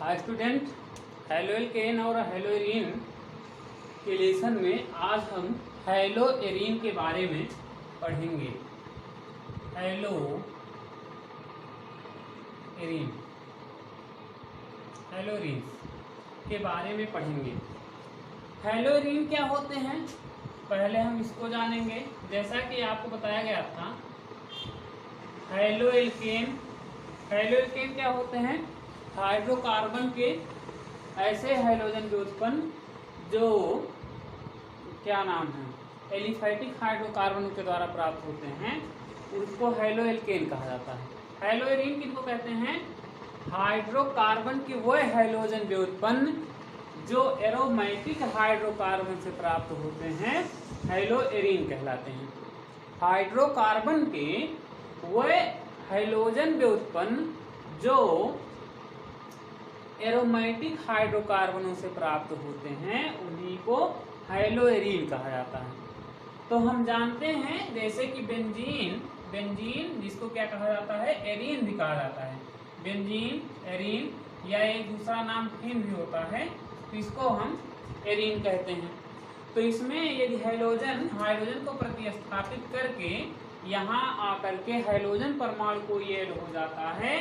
Hi student, haloalkane और haloarene के lesson में आज हम हेलोएरीन के बारे में पढ़ेंगे। हेलोएरीन के बारे में पढ़ेंगे। हेलोएरीन क्या होते हैं, पहले हम इसको जानेंगे। जैसा कि आपको बताया गया था, हेलोएल्केन क्या होते हैं? हाइड्रोकार्बन के ऐसे हाइड्रोजन के उत्पन्न जो क्या नाम है, एलिफैटिक हाइड्रोकार्बन के द्वारा प्राप्त होते हैं, उसको हेलोएल्केन कहा जाता है। हेलोएरीन किनको कहते हैं? हाइड्रोकार्बन के वह हाइड्रोजन के उत्पन्न जो एरोमेटिक हाइड्रोकार्बन से प्राप्त होते हैं, हेलोएरीन कहलाते हैं। हाइड्रोकार्बन के वह हाइड्रोजन के उत्पन्न जो एरोमेटिक हाइड्रोकार्बनों से प्राप्त होते हैं, उन्हीं को हेलोएरीन कहा जाता है। तो हम जानते हैं जैसे कि बेंजीन जिसको क्या कहा जाता है? एरीन भी कहा जाता है। बेंजीन, एरीन या एक दूसरा नाम फिन भी होता है, तो इसको हम एरीन कहते हैं। तो इसमें यदि हाइड्रोजन को प्रतिस्थापित करके यहाँ आकर के हाइड्रोजन परमाणु को ये ऐड हो जाता है,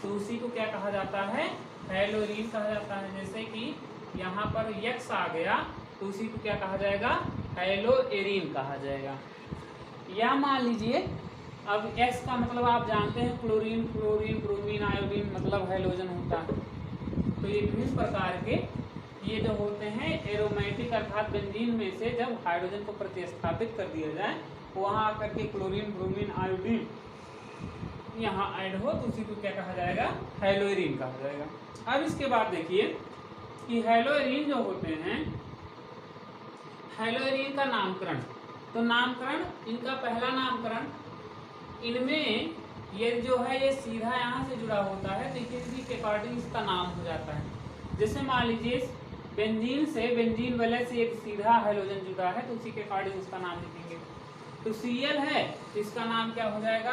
तो उसी को क्या कहा जाता है? हेलोएरीन कहा जाता है। जैसे कि यहाँ पर X आ गया, तो उसी को क्या कहा जाएगा? हेलोएरीन कहा जाएगा। या मान लीजिए, अब X का मतलब आप जानते हैं, क्लोरीन, ब्रोमीन, आयोडीन मतलब हेलोजन होता है। तो ये विभिन्न प्रकार के ये जो होते हैं एरोमेटिक अर्थात बेंजीन में से जब हाइड्रोजन को प्रतिस्थापित कर दिया जाए, वहां आकर के क्लोरीन, ब्रोमीन, आयोडीन यहाँ ऐड हो, तो उसी को क्या कहा जाएगा? हेलोएरीन कहा जाएगा। अब इसके बाद देखिए कि हेलोएरीन जो होते हैं, हेलोएरीन का नामकरण, तो नामकरण इनका पहला नामकरण, इनमें ये जो है ये सीधा यहाँ से जुड़ा होता है, तो इसी के अकॉर्डिंग इसका नाम हो जाता है। जैसे मान लीजिए बेंजीन वाले से एक सीधा हाइड्रोजन जुड़ा है, तो उसी के अकॉर्डिंग उसका नाम लिखेंगे। तो Cl है, तो इसका नाम क्या हो जाएगा?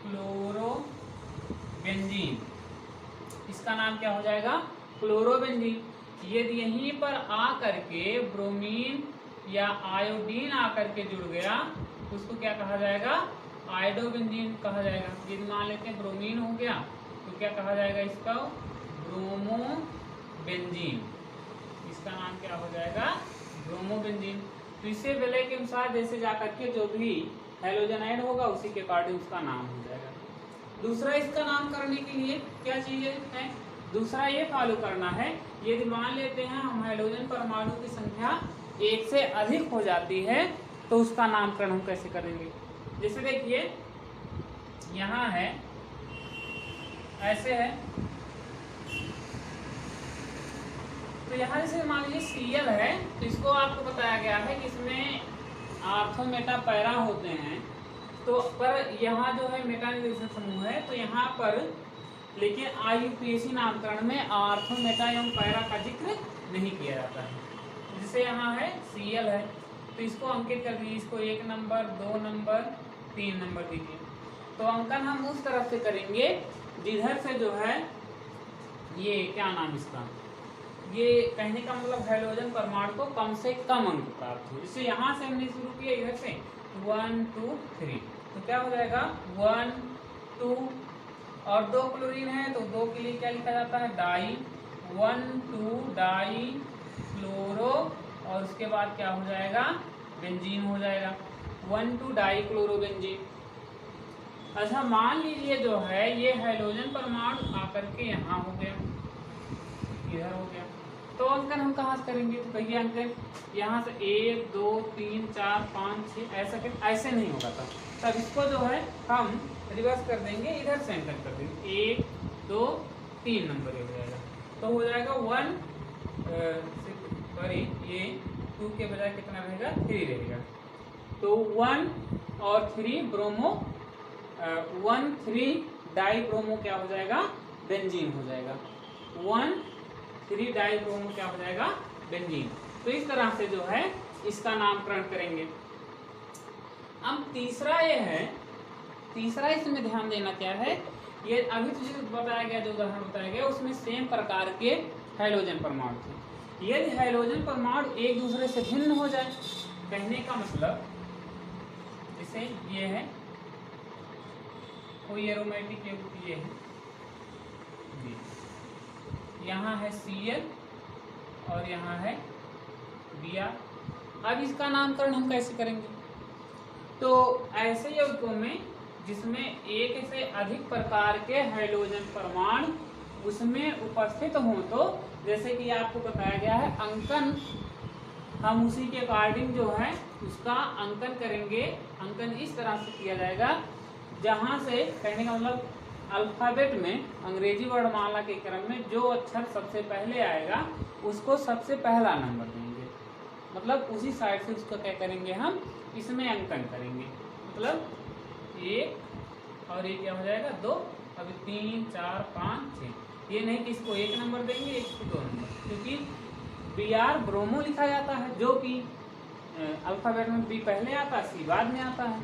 क्लोरोबेंजीन। इसका नाम क्या हो जाएगा? क्लोरोबेंजीन। यदि यहीं पर आ करके ब्रोमीन या आयोडीन आकर के जुड़ गया, तो उसको क्या कहा जाएगा? आयोडोबेंजीन कहा जाएगा। यदि मान लेते हैं ब्रोमीन हो गया, तो क्या कहा जाएगा इसका? ब्रोमोबेंजीन। इसका नाम क्या हो जाएगा? ब्रोमोबेंजीन। तो इससे विलय के अनुसार जैसे जाकर के जो भी हेलोजन ऐड होगा, उसी के अकॉर्डिंग उसका नाम हो जाएगा। दूसरा, इसका नाम करने के लिए क्या चीजें हैं? दूसरा ये फॉलो करना है, यदि मान लेते हैं हम हाइड्रोजन परमाणु की संख्या एक से अधिक हो जाती है, तो उसका नामकरण हम कैसे करेंगे? जैसे देखिए यहाँ है, ऐसे है, तो यहाँ जैसे मान लीजिए Cl है, तो इसको आपको बताया गया है कि इसमें आर्थो मेटा पैरा होते हैं, तो पर यहाँ जो है मेटा निर्देशक समूह है, तो यहाँ पर लेकिन IUPAC नामकरण में आर्थो मेटा एवं पैरा का जिक्र नहीं किया जाता है। जैसे यहाँ है Cl है, तो इसको अंकित कर दीजिए, इसको 1 नंबर, 2 नंबर, 3 नंबर दीजिए। तो अंकन हम उस तरफ से करेंगे जिधर से जो है ये क्या नाम इसका, ये कहने का मतलब हाइड्रोजन परमाणु को कम से कम अंक प्राप्त हो। जैसे यहाँ से हमने शुरू किया, इधर से 1 2 3, तो क्या हो जाएगा? 1 2 और 2 क्लोरीन है, तो 2 के लिए क्या लिखा जाता है? डाई। 1 2 डाई क्लोरो, और उसके बाद क्या हो जाएगा? बेंजीन हो जाएगा। 1 2 डाई क्लोरोबेंजीन। अच्छा, मान लीजिए जो है ये हाइड्रोजन परमाणु आकर के यहाँ हो गया, इधर हो गया, तो अंकन हम कहाँ से करेंगे? तो कहिए अंकन यहाँ से 1 2 3 4 5 6 ऐसे नहीं होगा। तब इसको जो है हम रिवर्स कर देंगे, इधर से अंकन कर देंगे, 1 2 3 नंबर हो जाएगा। तो हो जाएगा 1 सॉरी, ये 2 के बजाय कितना रहेगा? 3 रहेगा। तो 1 और 3 ब्रोमो, 1 3 डाई ब्रोमो क्या हो जाएगा? बेंजीन हो जाएगा। 1 3 डाई ब्रोमो क्या हो जाएगा? बेंजीन। तो इस तरह से जो है इसका नामकरण करेंगे। अब तीसरा ये है, तीसरा इसमें ध्यान देना क्या है ये अभी जो बताया गया, जो उदाहरण बताया गया उसमें सेम प्रकार के हाइड्रोजन परमाणु थे। यदि हाइड्रोजन परमाणु एक दूसरे से भिन्न हो जाए, कहने का मतलब जैसे ये है कोई एरोमेटिक युग्म, ये है, यहाँ है Cl और यहाँ है Br। अब इसका नामकरण हम कैसे करेंगे? तो ऐसे यौगिकों में जिसमें एक से अधिक प्रकार के हाइड्रोजन परमाणु उसमें उपस्थित हों, तो जैसे कि आपको बताया गया है अंकन, हम उसी के अकॉर्डिंग जो है उसका अंकन करेंगे। अंकन इस तरह से किया जाएगा जहाँ से, कहने का मतलब अल्फाबेट में अंग्रेजी वर्णमाला के क्रम में जो अक्षर सबसे पहले आएगा उसको सबसे पहला नंबर देंगे, मतलब उसी साइड से उसका क्या करेंगे हम इसमें अंकन करेंगे। मतलब 1 और 1 क्या हो जाएगा 2, अभी 3 4 5 6। ये नहीं कि इसको 1 नंबर देंगे, इसको 2 नंबर, क्योंकि Br ब्रोमो लिखा जाता है, जो कि अल्फाबेट में B पहले आता है, C बाद में आता है।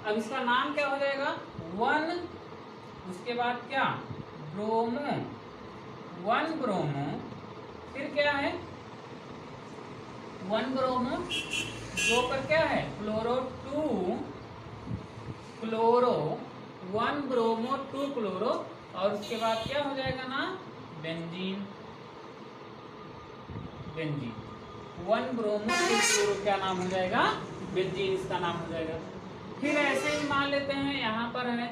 अब इसका नाम क्या हो जाएगा 1, उसके बाद क्या ब्रोमो, 1 ब्रोमो, फिर क्या है 1 ब्रोमो, 2 पर क्या है क्लोरो, 2 क्लोरो, 1 ब्रोमो 2 क्लोरो, और उसके बाद क्या हो जाएगा ना बेंजीन। बेंजीन 1 ब्रोमो 2 क्लोरो क्या नाम हो जाएगा बेंजीन, इसका नाम हो जाएगा। फिर ऐसे ही मान लेते हैं यहाँ पर है,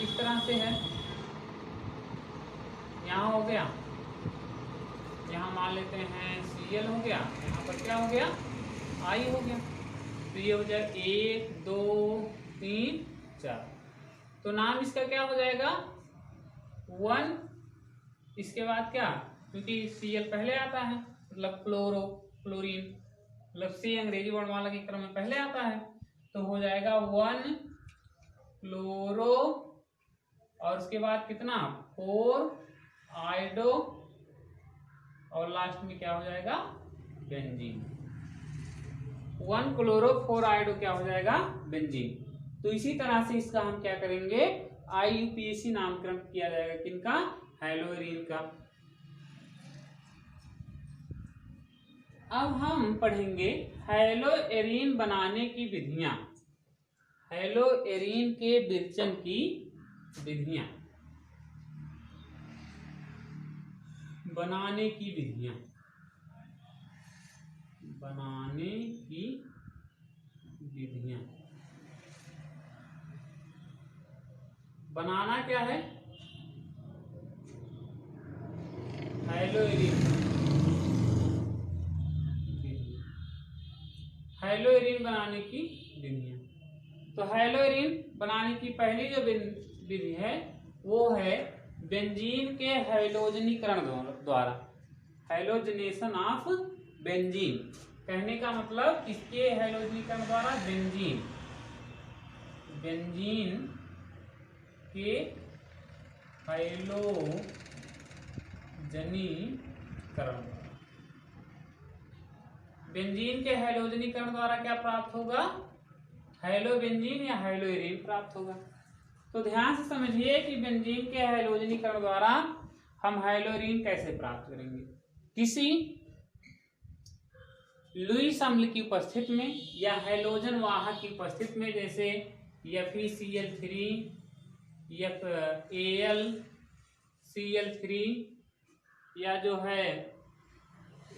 इस तरह से है, यहाँ हो गया, यहाँ मान लेते हैं Cl हो गया, यहाँ पर क्या हो गया I हो गया, तो ये हो जाएगा 1 2 3 4। तो नाम इसका क्या हो जाएगा 1, इसके बाद क्या, क्योंकि Cl पहले आता है मतलब क्लोरो, क्लोरीन, मतलब C अंग्रेजी वर्णमाला के क्रम में पहले आता है, तो हो जाएगा 1 क्लोरो, और उसके बाद कितना 4 आयोडो, और लास्ट में क्या हो जाएगा बेंजीन। 1 क्लोरो 4 आयोडो क्या हो जाएगा बेंजीन। तो इसी तरह से इसका हम क्या करेंगे IUPAC नामकरण किया जाएगा, किनका हाइड्रोजन का। अब हम पढ़ेंगे हैलोएरीन बनाने की विधियां, हैलोएरीन के विरचन की विधियां, बनाने की विधियां, बनाने की विधियां। बनाना क्या है हैलोएरीन, हैलोएरीन बनाने की विधियां। तो हैलोएरीन बनाने की पहली जो विधि है वो है बेंजीन के हैलोजनीकरण द्वारा, हैलोजनेशन ऑफ बेंजीन। कहने का मतलब किसके हैलोजनीकरण द्वारा, बेंजीन, बेंजीन के हैलोजनीकरण, बेंजीन के हैलोजनीकरण द्वारा क्या प्राप्त होगा हैलोबेंजीन या हैलोएरीन प्राप्त होगा। तो ध्यान से समझिए कि बेंजीन के हैलोजनीकरण द्वारा हम हैलोएरीन कैसे प्राप्त करेंगे। किसी लुईस अम्ल की उपस्थिति में या हैलोजन वाहक की उपस्थिति में, जैसे FeCl3, FAlCl3 या जो है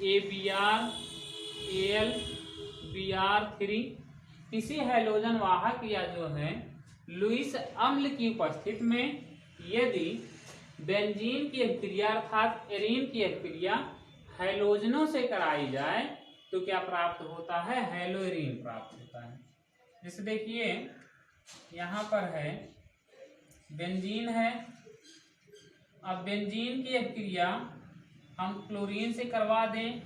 AbrAlBr3, किसी हैलोजन वाहक या जो है लुईस अम्ल की उपस्थिति में यदि बेंजीन की अभिक्रिया अर्थात एरीन की अभिक्रिया हैलोजनों से कराई जाए तो क्या प्राप्त होता है हैलोएरीन प्राप्त होता है। जैसे देखिए यहाँ पर है बेंजीन है, अब बेंजीन की अभिक्रिया हम क्लोरीन से करवा दें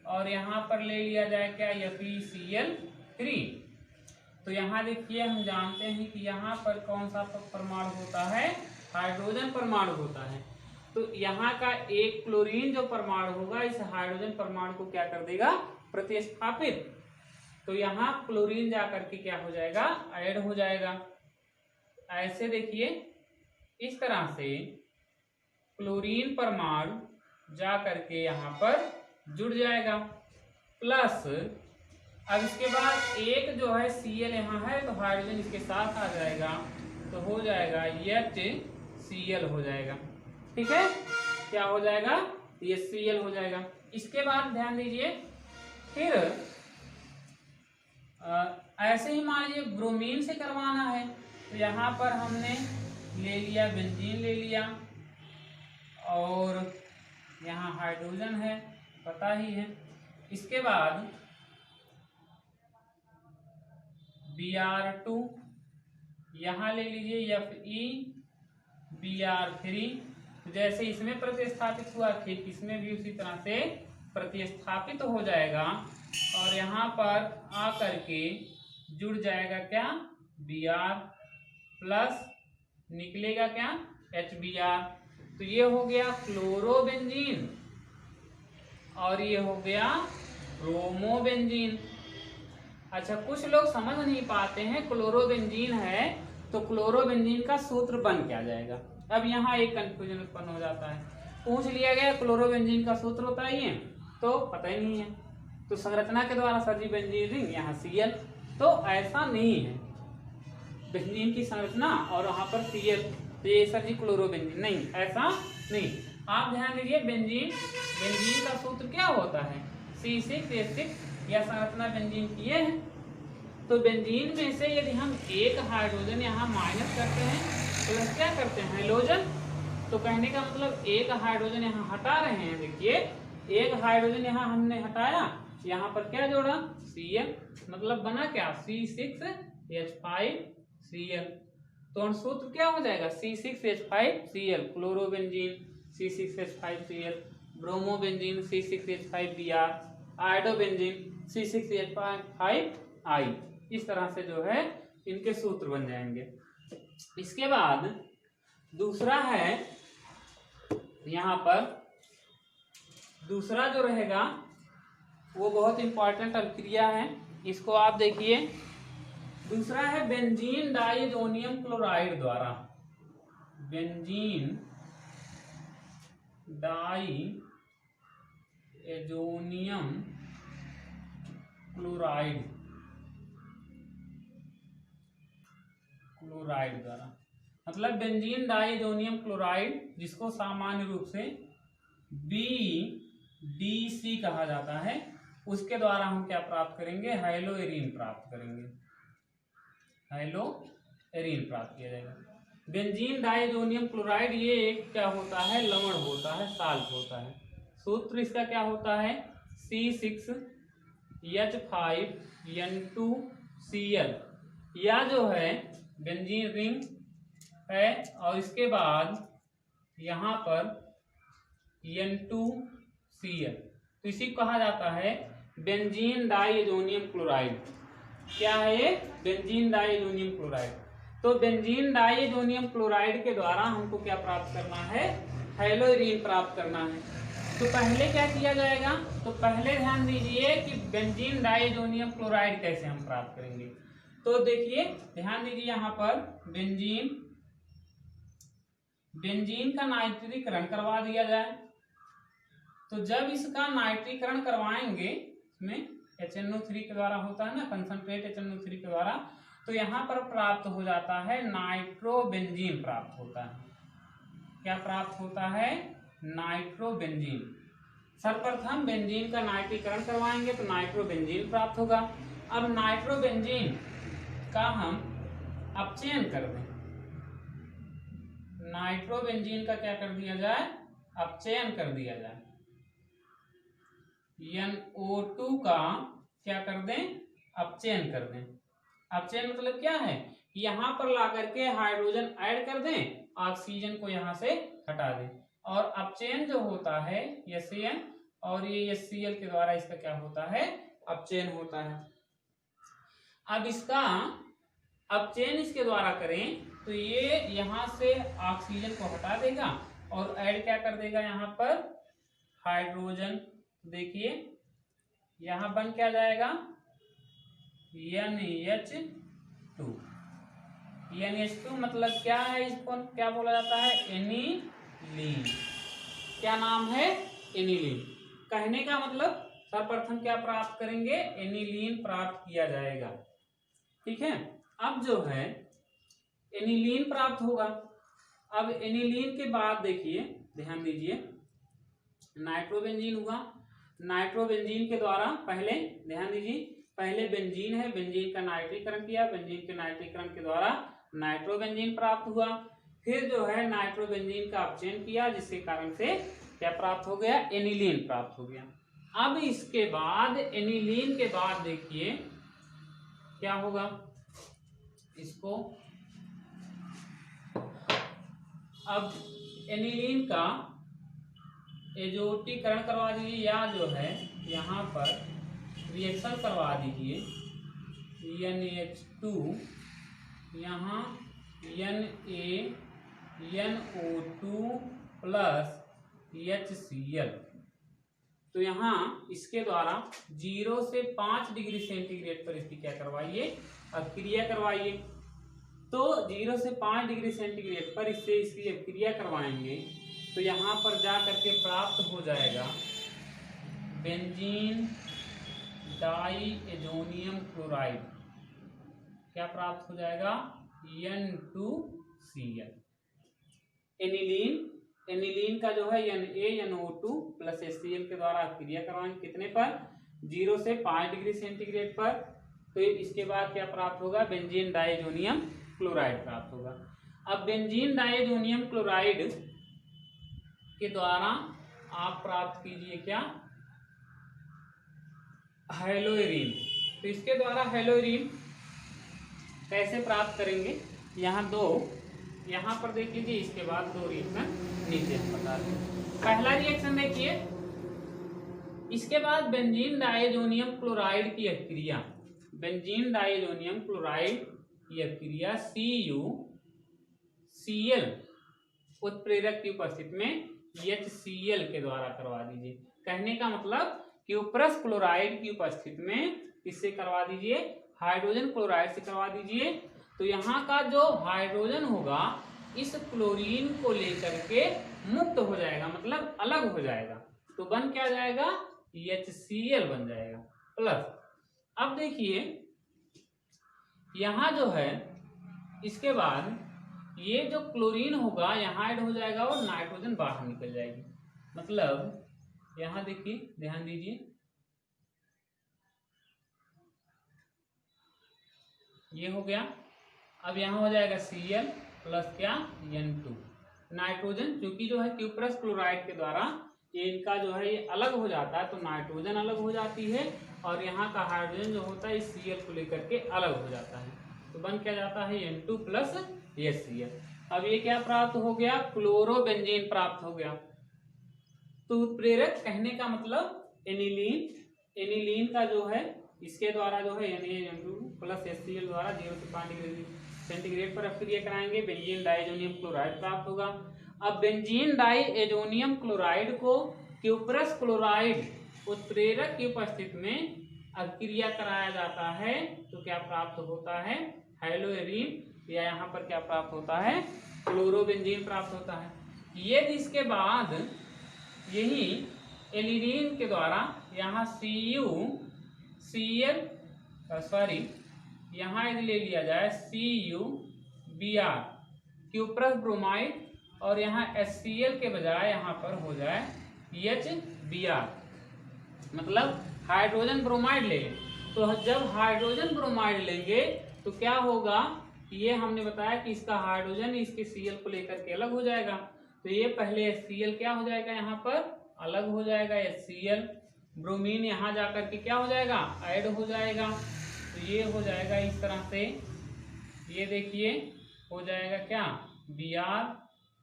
और यहाँ पर ले लिया जाए क्या FeCl3, तो यहाँ देखिए हम जानते हैं कि यहाँ पर कौन सा परमाणु होता है हाइड्रोजन परमाणु होता है। तो यहाँ का एक क्लोरीन जो परमाणु होगा इस हाइड्रोजन परमाणु को क्या कर देगा प्रतिस्थापित, तो यहाँ क्लोरीन जाकर के क्या हो जाएगा ऐड हो जाएगा। ऐसे देखिए इस तरह से क्लोरीन परमाणु जा करके यहाँ पर जुड़ जाएगा। प्लस अब इसके बाद एक जो है Cl यहाँ है तो हाइड्रोजन इसके साथ आ जाएगा तो हो जाएगा HCl हो जाएगा। ठीक है, क्या हो जाएगा, HCl हो जाएगा। इसके बाद ध्यान दीजिए, फिर ऐसे ही मान लीजिए ब्रोमीन से करवाना है तो यहाँ पर हमने ले लिया बेंजीन ले लिया और यहाँ हाइड्रोजन है, पता ही है। इसके बाद Br2 यहाँ ले लीजिए FeBr3, जैसे इसमें प्रतिस्थापित हुआ ठीक इसमें भी उसी तरह से प्रतिस्थापित हो जाएगा और यहाँ पर आकर के जुड़ जाएगा क्या, Br प्लस निकलेगा क्या, HBr। तो ये हो गया क्लोरोबेंजीन और ये हो गया ब्रोमोबेंजीन। अच्छा, कुछ लोग समझ नहीं पाते हैं, क्लोरोबेंजीन है तो क्लोरोबेंजीन का सूत्र बन क्या जाएगा। अब यहाँ एक कंफ्यूजन उत्पन्न हो जाता है, पूछ लिया गया क्लोरोबेंजीन का सूत्र बताइए तो पता ही नहीं है, तो संरचना के द्वारा सर जी बेंजीन रिंग यहाँ Cl, तो ऐसा नहीं है बेंजीन की संरचना और वहां पर Cl, तो ये सर जी क्लोरोबेंजीन नहीं, ऐसा नहीं। आप ध्यान दीजिए, बेंजीन का सूत्र क्या होता है, C6H6, या संरचना बेंजीन की है। तो बेंजीन में से यदि हम एक हाइड्रोजन यहाँ माइनस करते हैं तो क्या करते हैं, हाइड्रोजन। तो कहने का मतलब एक हाइड्रोजन यहाँ हटा रहे हैं। देखिए, एक हाइड्रोजन यहाँ हमने हटाया, यहाँ पर क्या जोड़ा, Cl, मतलब बना क्या, C6H5Cl। तो सूत्र क्या हो जाएगा, C6H5Cl chlorobenzene, C6H5Cl bromobenzene, C6H5Br iodobenzene, C6H5I। इस तरह से जो है इनके सूत्र बन जाएंगे। इसके बाद दूसरा है, यहाँ पर दूसरा जो रहेगा वो बहुत इंपॉर्टेंट अभिक्रिया है, इसको आप देखिए। दूसरा है बेंजीन डाइएजोनियम क्लोराइड द्वारा, बेंजीन डाइएजोनियम क्लोराइड द्वारा, मतलब बेंजीन डाइएजोनियम क्लोराइड जिसको सामान्य रूप से BDC कहा जाता है, उसके द्वारा हम क्या प्राप्त करेंगे, हाइलोएरीन प्राप्त करेंगे, हाइलोएरीन प्राप्त किया जाएगा। बेंजीन डाइएजोनियम क्लोराइड ये एक क्या होता है, लवण होता है, साल्ट होता है। सूत्र इसका क्या होता है, C6H5N2Cl, या जो है बेंजीन रिंग है और इसके बाद यहाँ पर N2Cl, तो इसी को कहा जाता है बेंजीन डाइएजोनियम क्लोराइड। क्या है ये, बेंजीन डाइएजोनियम क्लोराइड। तो बेंजीन डाइएजोनियम क्लोराइड के द्वारा हमको क्या प्राप्त करना है, हाइलोएरीन प्राप्त करना है। तो पहले क्या किया जाएगा, तो पहले ध्यान दीजिए कि बेंजीन डाइएजोनियम क्लोराइड कैसे हम प्राप्त करेंगे। तो देखिए, ध्यान दीजिए, यहाँ पर बेंजीन का नाइट्रीकरण करवा दिया जाए। तो जब इसका नाइट्रीकरण करवाएंगे, इसमें HNO3 के द्वारा होता है ना, कंसंट्रेट HNO3 के द्वारा, तो यहाँ पर प्राप्त हो जाता है नाइट्रोबेंजीन प्राप्त होता है। क्या प्राप्त होता है, नाइट्रोबेंजीन। सर्वप्रथम बेंजीन का नाइट्रीकरण करवाएंगे तो नाइट्रोबेंजीन प्राप्त होगा। अब नाइट्रोबेंजीन का हम अपचयन कर दें, नाइट्रोबेंजीन का क्या कर दिया जाए, अपचयन कर दिया जाए। NO2 का क्या कर दें, अपचयन कर दें। अपचयन मतलब क्या है, यहाँ पर ला करके हाइड्रोजन ऐड कर दें, ऑक्सीजन को यहाँ से हटा दें, और अपचयन जो होता है HCl और ये HCl के द्वारा इसका क्या होता है, अपचयन होता है। अब इसका अपचयन इसके द्वारा करें तो ये यहाँ से ऑक्सीजन को हटा देगा और ऐड क्या कर देगा, यहाँ पर हाइड्रोजन। देखिए यहाँ बन क्या जाएगा, NH2। NH2 मतलब क्या है, इसको क्या बोला जाता है, एनिलीन। क्या नाम है, एनिलीन। कहने का मतलब सर्वप्रथम क्या प्राप्त करेंगे, एनिलीन प्राप्त किया जाएगा। ठीक है, अब जो है एनिलीन प्राप्त होगा। अब एनिलीन के बाद देखिए, ध्यान दीजिए, नाइट्रोबेंजीन हुआ। नाइट्रोबेंजीन के द्वारा पहले, ध्यान दीजिए, पहले बेंजीन है, बेंजीन का नाइट्रीकरण किया, बेंजीन के नाइट्रीकरण के द्वारा नाइट्रोबेंजीन प्राप्त हुआ। फिर जो है नाइट्रोबेंजीन का अपचयन किया, जिसके कारण से क्या प्राप्त हो गया, एनिलीन प्राप्त हो गया। अब इसके बाद एनिलीन के बाद देखिए क्या होगा, इसको अब एनिलीन का एजोटीकरण करवा दीजिए, या जो है यहाँ पर रिएक्शन करवा दीजिए, NH2 यहाँ NaNO2 प्लस HCl। तो यहाँ इसके द्वारा 0 से 5 डिग्री सेंटीग्रेड पर इसकी क्या करवाइए, अभिक्रिया करवाइए। तो 0 से 5 डिग्री सेंटीग्रेड पर इससे इसकी अभिक्रिया करवाएंगे तो यहाँ पर जा करके प्राप्त हो जाएगा बेंजीन डाइएजोनियम क्लोराइड। क्या प्राप्त हो जाएगा, N2Cl। एनिलीन का जो है NaNO2 प्लस HCl के द्वारा क्रिया करवाएंगे, कितने पर, 0 से 5 डिग्री सेंटीग्रेड पर। तो इसके बाद क्या प्राप्त होगा, बेंजीन डाइएजोनियम क्लोराइड प्राप्त होगा। अब बेंजीन डाइएजोनियम क्लोराइड के द्वारा आप प्राप्त कीजिए क्या, हेलोइरिन। तो इसके द्वारा हेलोइरिन कैसे प्राप्त करेंगे, यहाँ दो, यहाँ पर देख लीजिए, इसके बाद दो रिएक्शन नीचे हम बता रहे हैं। पहला रिएक्शन देखिए, इसके बाद बेंजीन डाइएजोनियम क्लोराइड की अभिक्रिया, बेंजीन डाइएजोनियम क्लोराइड की अभिक्रिया CuCl उत्प्रेरक की उपस्थिति में HCl के द्वारा करवा दीजिए। कहने का मतलब क्यूप्रस क्लोराइड की उपस्थिति में इससे करवा दीजिए, हाइड्रोजन क्लोराइड से करवा दीजिए। तो यहाँ का जो हाइड्रोजन होगा इस क्लोरीन को लेकर के मुक्त हो जाएगा, मतलब अलग हो जाएगा, तो बन क्या जाएगा, HCl बन जाएगा प्लस। अब देखिए यहाँ जो है, इसके बाद ये जो क्लोरीन होगा यहाँ ऐड हो जाएगा और नाइट्रोजन बाहर निकल जाएगी। मतलब यहाँ देखिए, ध्यान दीजिए, ये हो गया। अब यहाँ हो जाएगा Cl प्लस क्या, N2। नाइट्रोजन क्योंकि जो है क्यूप्रस क्लोराइड के द्वारा ये इनका जो है ये अलग हो जाता है, तो नाइट्रोजन अलग हो जाती है और यहाँ का हाइड्रोजन जो होता है इस Cl को लेकर के अलग हो जाता है, तो बन क्या जाता है, N2 प्लस HCl। अब ये क्या प्राप्त हो गया, क्लोरोबेंजीन प्राप्त हो गया। तो उत्प्रेरक कहने का मतलब एनिलीन का जो है इसके द्वारा जो है Na2 प्लस HCl द्वारा 0 से 5 डिग्री सेंटीग्रेड पर अभिक्रिया कराएंगे, बेंजीन डाइएजोनियम क्लोराइड प्राप्त होगा। अब बेंजीन डाइएजोनियम क्लोराइड को क्यूप्रस क्लोराइड उत्प्रेरक की उपस्थिति में अभिक्रिया कराया जाता है, तो क्या प्राप्त होता है, हेलोइरिन, या यहाँ पर क्या प्राप्त होता है, क्लोरोबेंजीन प्राप्त होता है। ये इसके बाद यही एलिलीन के द्वारा यहाँ यहाँ यदि ले लिया जाए CuBr क्यूप्रस ब्रोमाइड और यहाँ HCl के बजाय यहाँ पर हो जाए HBr, मतलब हाइड्रोजन ब्रोमाइड ले। तो जब हाइड्रोजन ब्रोमाइड लेंगे तो क्या होगा, ये हमने बताया कि इसका हाइड्रोजन इसके Cl को लेकर के अलग हो जाएगा, तो ये पहले HCl क्या हो जाएगा, यहाँ पर अलग हो जाएगा HCl, ब्रोमीन यहाँ जाकर के क्या हो जाएगा, ऐड हो जाएगा। तो ये हो जाएगा इस तरह से, ये देखिए हो जाएगा क्या, Br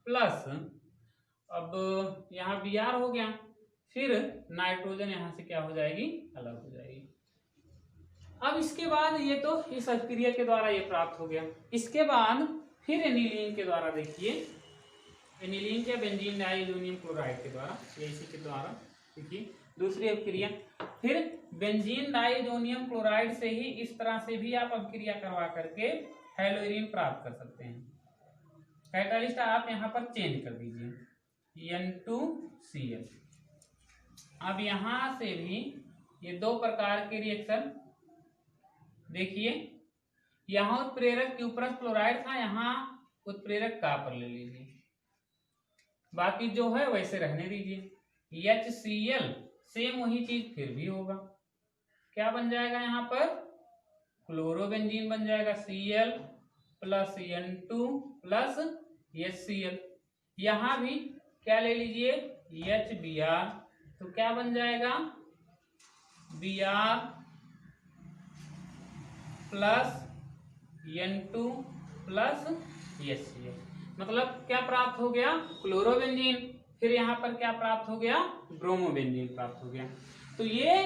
प्लस, अब यहाँ Br हो गया, फिर नाइट्रोजन यहाँ से क्या हो जाएगी, अलग हो जाएगी। अब इसके बाद ये तो इस अभिक्रिया के द्वारा ये प्राप्त हो गया। इसके बाद फिर एनिलीन के द्वारा देखिए, एनिलीन क्या, बेंजीन डाइएजोनियम क्लोराइड के द्वारा, या इसी के द्वारा देखिए दूसरी अभिक्रिया। फिर बेंजीन डाइएजोनियम क्लोराइड से ही इस तरह से भी आप अभिक्रिया करवा करके हेलोइरिन प्राप्त कर सकते हैं। कैटालिस्ट आप यहाँ पर चेंज कर दीजिए N2Cl। अब यहाँ से भी ये दो प्रकार के रिएक्शन देखिए, यहाँ उत्प्रेरक क्यूप्रस क्लोराइड था, यहाँ उत्प्रेरक कॉपर ले लीजिए, बाकी जो है वैसे रहने दीजिए। HCl सेम वही चीज फिर भी होगा, क्या बन जाएगा यहाँ पर क्लोरोबेंजीन बन जाएगा Cl plus N2 plus HCl। यहाँ भी क्या ले लीजिए HBr, तो क्या बन जाएगा Br plus N2 plus HCl। मतलब क्या प्राप्त हो गया क्लोरोबेंजीन, फिर यहाँ पर क्या प्राप्त हो गया ब्रोमोबेंजीन प्राप्त हो गया। तो ये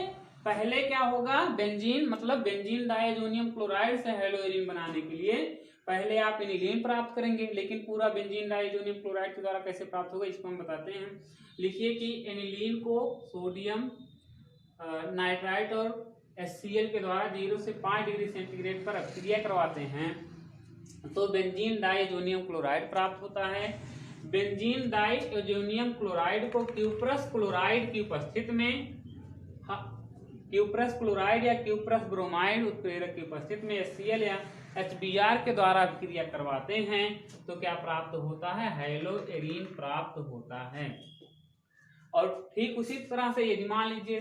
पहले क्या होगा बेंजीन, मतलब बेंजीन डाइअजोनियम क्लोराइड से हेलोइरिन बनाने के लिए पहले आप एनिलीन प्राप्त करेंगे, लेकिन पूरा बेंजीन डाइअजोनियम क्लोराइड के द्वारा कैसे प्राप्त होगा इसको हम बताते हैं। लिखिए कि एनिलीन को सोडियम नाइट्राइट और HCl के द्वारा 0 से 5 डिग्री सेंटीग्रेड पर अभिक्रिया करवाते हैं तो बेंजीन डाइअजोनियम क्लोराइड प्राप्त होता है। बेंजीन डाइअजोनियम क्लोराइड को क्यूप्रस क्लोराइड की उपस्थिति में, क्यूप्रस क्लोराइड या क्यूप्रस ब्रोमाइड उत्प्रेरक की उपस्थिति में HCl या HBr के द्वारा अभिक्रिया करवाते हैं तो क्या प्राप्त होता है हेलोइरिन प्राप्त होता है। और ठीक उसी तरह से यदि मान लीजिए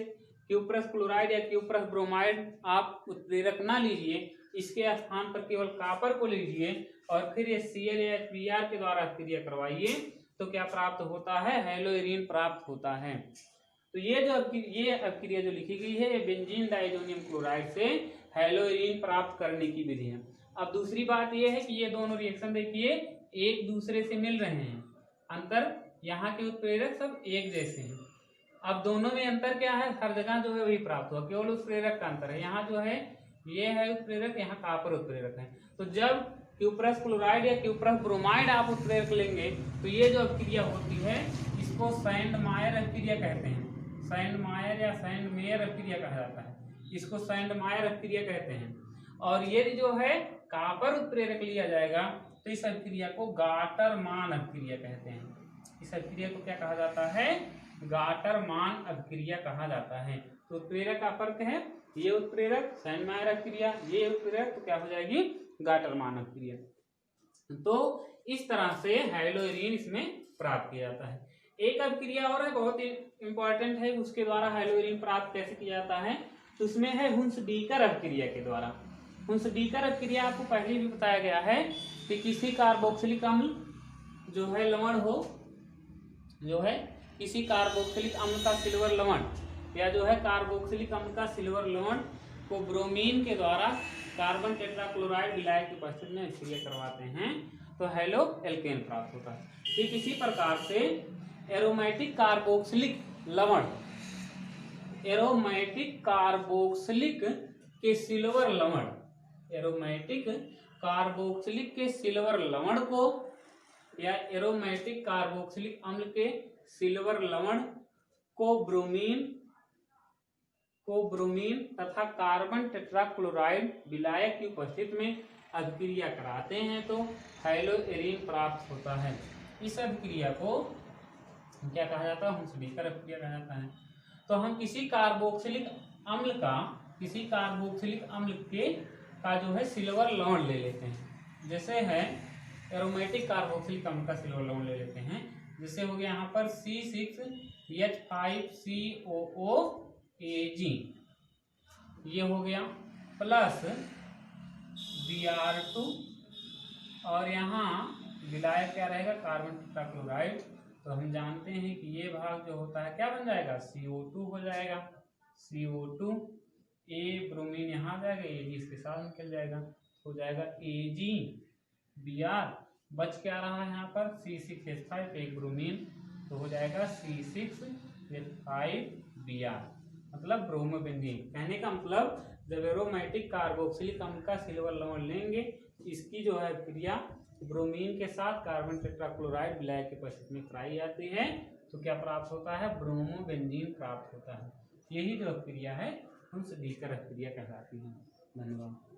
क्यूप्रस क्लोराइड या क्यूप्रस ब्रोमाइड आप उत्प्रेरक ना लीजिए, इसके स्थान पर केवल कॉपर को लीजिए और फिर HCl या HBr के द्वारा अभिक्रिया करवाइए तो क्या प्राप्त होता है हेलोइरिन प्राप्त होता है। तो ये अभिक्रिया जो लिखी गई है ये बेंजीन डाइअजोनियम क्लोराइड से हेलोइरिन प्राप्त करने की विधि है। अब दूसरी बात ये है कि ये दोनों रिएक्शन देखिए एक दूसरे से मिल रहे हैं, अंतर यहाँ के उत्प्रेरक सब एक जैसे हैं। अब दोनों में अंतर क्या है, हर जगह जो है वही प्राप्त हुआ, केवल उत्प्रेरक का अंतर है। यहाँ जो है ये है उत्प्रेरक, यहाँ कॉपर उत्प्रेरक है। तो जब क्यूप्रस क्लोराइड या क्यूप्रस ब्रोमाइड आप उत्प्रेरक लेंगे तो ये जो अभिक्रिया होती है इसको सैंडमायर अभिक्रिया कहते हैं। सैंडमायर या सैंडमेयर अभिक्रिया कहा जाता है, इसको सैंडमायर अभिक्रिया कहते हैं। और ये जो है कॉपर उत्प्रेरक लिया जाएगा तो इस अभिक्रिया को गाटरमान अभिक्रिया कहते हैं। इस अभिक्रिया को क्या कहा जाता है गाटरमान अभिक्रिया कहा जाता है। तो उत्प्रेरक का फर्क है, ये उत्प्रेरक सैंडमायर अभिक्रिया, ये उत्प्रेरक तो क्या हो जाएगी गाटरमान अभिक्रिया। तो इस तरह से हेलोइरिन इसमें प्राप्त किया जाता है। एक अभिक्रिया और है बहुत ही इंपॉर्टेंट है, उसके द्वारा हेलोइरिन प्राप्त कैसे किया जाता है, तो उसमें है हुंस-डीकर अभिक्रिया के द्वारा। हुंस-डीकर अभिक्रिया आपको पहले भी बताया गया है कि किसी कार्बोक्सिलिक अम्ल जो है लवण हो, जो है किसी कार्बोक्सिलिक अम्ल का सिल्वर लवण या जो है कार्बोक्सिलिक अम्ल का सिल्वर लवण को ब्रोमीन के द्वारा कार्बन टेट्राक्लोराइड विलायक की उपस्थिति में अभिक्रिया करवाते हैं तो हेलो एल्केन प्राप्त होता है। ठीक इसी प्रकार से एरोमेटिक कार्बोक्सिलिक लवण, एरोमेटिक कार्बोक्सिलिक के सिल्वर लवण, एरोमेटिक कार्बोक्सिलिक के सिल्वर लवण को या एरोमेटिक कार्बोक्सिलिक अम्ल के सिल्वर लवण को ब्रोमीन तथा कार्बन टेट्राक्लोराइड विलायक की उपस्थिति में अभिक्रिया कराते हैं तो हेलोइरिन प्राप्त होता है। इस अभिक्रिया को क्या कहा जाता है हुंस-डीकर अभिक्रिया कहा जाता है। तो हम किसी कार्बोक्सिलिक अम्ल के का जो है सिल्वर लवण ले लेते हैं, जैसे है एरोमेटिक कार्बोक्सिलिक अम्ल का सिल्वर लवण ले लेते हैं, जैसे हो गया यहाँ पर C6H5COOAg, ये हो गया प्लस Br2 और यहाँ विलायक क्या रहेगा कार्बन टेट्राक्लोराइड। तो हम जानते हैं कि ये भाग जो होता है क्या बन जाएगा CO2 हो जाएगा, CO2 A ब्रोमीन यहाँ आ जाएगा, Ag इसके साथ निकल जाएगा, हो जाएगा AgBr, बच क्या रहा है यहाँ पर C6H5 एक ब्रोमीन, तो हो जाएगा C6H5Br, मतलब ब्रोमोबेंजीन। कहने का मतलब जब एरोमेटिक कार्बोक्सिलिक अम्ल का सिल्वर लवण लेंगे, इसकी जो है क्रिया ब्रोमीन के साथ कार्बन टेट्राक्लोराइड विलायक की उपस्थिति में कराई जाती है तो क्या प्राप्त होता है ब्रोमोबेंजीन प्राप्त होता है। यही जो क्रिया है हुंस-डीकर क्रिया कहलाती है। धन्यवाद।